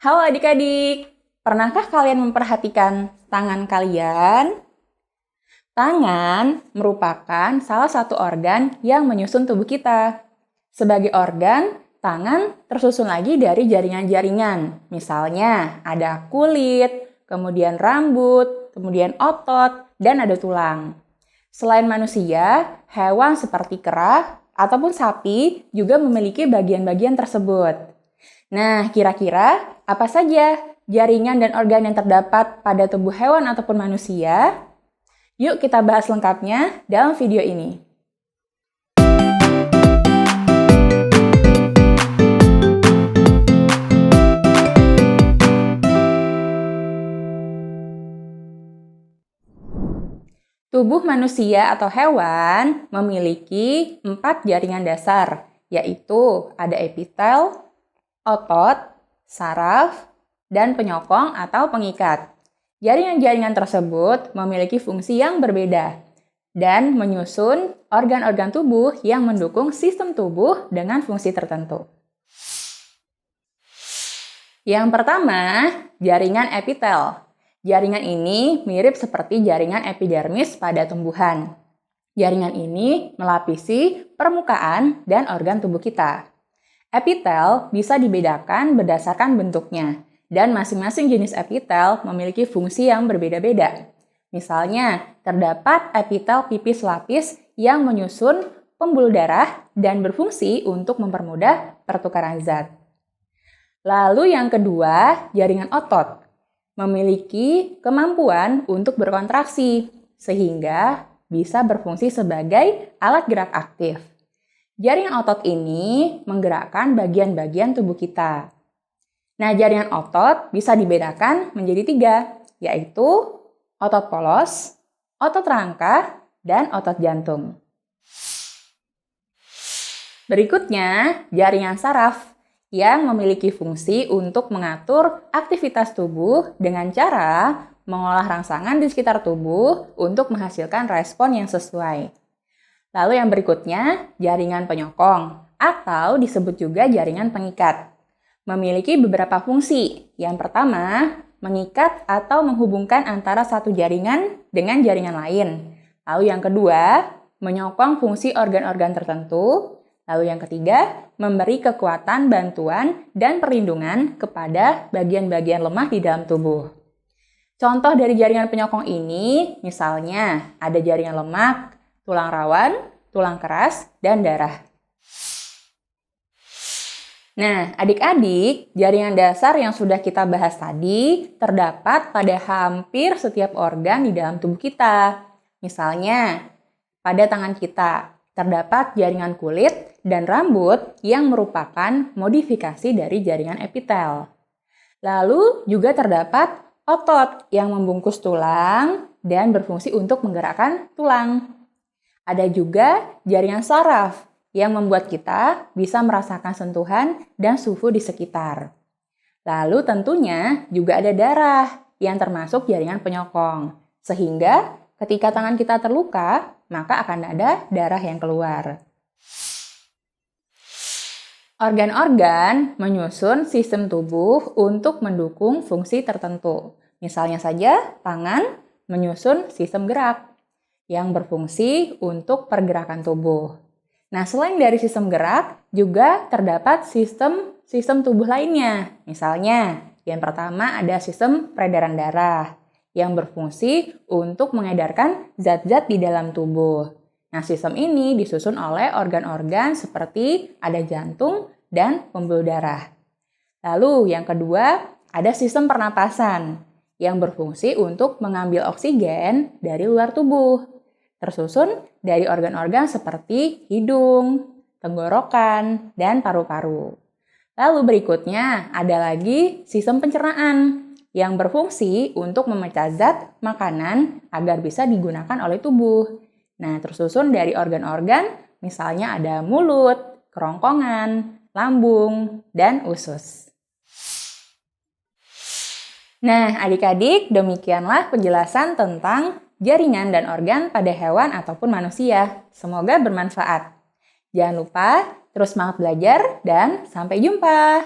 Halo adik-adik, pernahkah kalian memperhatikan tangan kalian? Tangan merupakan salah satu organ yang menyusun tubuh kita. Sebagai organ, tangan tersusun lagi dari jaringan-jaringan. Misalnya, ada kulit, kemudian rambut, kemudian otot, dan ada tulang. Selain manusia, hewan seperti kera ataupun sapi juga memiliki bagian-bagian tersebut. Nah, kira-kira apa saja jaringan dan organ yang terdapat pada tubuh hewan ataupun manusia? Yuk kita bahas lengkapnya dalam video ini. Tubuh manusia atau hewan memiliki 4 jaringan dasar, yaitu ada epitel, otot, saraf, dan penyokong atau pengikat. Jaringan-jaringan tersebut memiliki fungsi yang berbeda dan menyusun organ-organ tubuh yang mendukung sistem tubuh dengan fungsi tertentu. Yang pertama, jaringan epitel. Jaringan ini mirip seperti jaringan epidermis pada tumbuhan. Jaringan ini melapisi permukaan dan organ tubuh kita. Epitel bisa dibedakan berdasarkan bentuknya, dan masing-masing jenis epitel memiliki fungsi yang berbeda-beda. Misalnya, terdapat epitel pipis lapis yang menyusun pembuluh darah dan berfungsi untuk mempermudah pertukaran zat. Lalu yang kedua, jaringan otot. Memiliki kemampuan untuk berkontraksi, sehingga bisa berfungsi sebagai alat gerak aktif. Jaringan otot ini menggerakkan bagian-bagian tubuh kita. Nah, jaringan otot bisa dibedakan menjadi 3, yaitu otot polos, otot rangka, dan otot jantung. Berikutnya, jaringan saraf yang memiliki fungsi untuk mengatur aktivitas tubuh dengan cara mengolah rangsangan di sekitar tubuh untuk menghasilkan respon yang sesuai. Lalu yang berikutnya, jaringan penyokong atau disebut juga jaringan pengikat. Memiliki beberapa fungsi. Yang pertama, mengikat atau menghubungkan antara satu jaringan dengan jaringan lain. Lalu yang kedua, menyokong fungsi organ-organ tertentu. Lalu yang ketiga, memberi kekuatan, bantuan, dan perlindungan kepada bagian-bagian lemah di dalam tubuh. Contoh dari jaringan penyokong ini, misalnya ada jaringan lemak, tulang rawan, tulang keras, dan darah. Nah, adik-adik, jaringan dasar yang sudah kita bahas tadi terdapat pada hampir setiap organ di dalam tubuh kita. Misalnya, pada tangan kita terdapat jaringan kulit dan rambut yang merupakan modifikasi dari jaringan epitel. Lalu juga terdapat otot yang membungkus tulang dan berfungsi untuk menggerakkan tulang. Ada juga jaringan saraf yang membuat kita bisa merasakan sentuhan dan suhu di sekitar. Lalu tentunya juga ada darah yang termasuk jaringan penyokong. Sehingga ketika tangan kita terluka, maka akan ada darah yang keluar. Organ-organ menyusun sistem tubuh untuk mendukung fungsi tertentu. Misalnya saja, tangan menyusun sistem gerak yang berfungsi untuk pergerakan tubuh. Nah, selain dari sistem gerak, juga terdapat sistem tubuh lainnya. Misalnya, yang pertama ada sistem peredaran darah yang berfungsi untuk mengedarkan zat-zat di dalam tubuh. Nah, sistem ini disusun oleh organ-organ seperti ada jantung dan pembuluh darah. Lalu, yang kedua, ada sistem pernapasan yang berfungsi untuk mengambil oksigen dari luar tubuh. Tersusun dari organ-organ seperti hidung, tenggorokan, dan paru-paru. Lalu berikutnya ada lagi sistem pencernaan yang berfungsi untuk memecah zat makanan agar bisa digunakan oleh tubuh. Nah, tersusun dari organ-organ misalnya ada mulut, kerongkongan, lambung, dan usus. Nah, adik-adik, demikianlah penjelasan tentang jaringan dan organ pada hewan ataupun manusia. Semoga bermanfaat. Jangan lupa terus semangat belajar dan sampai jumpa.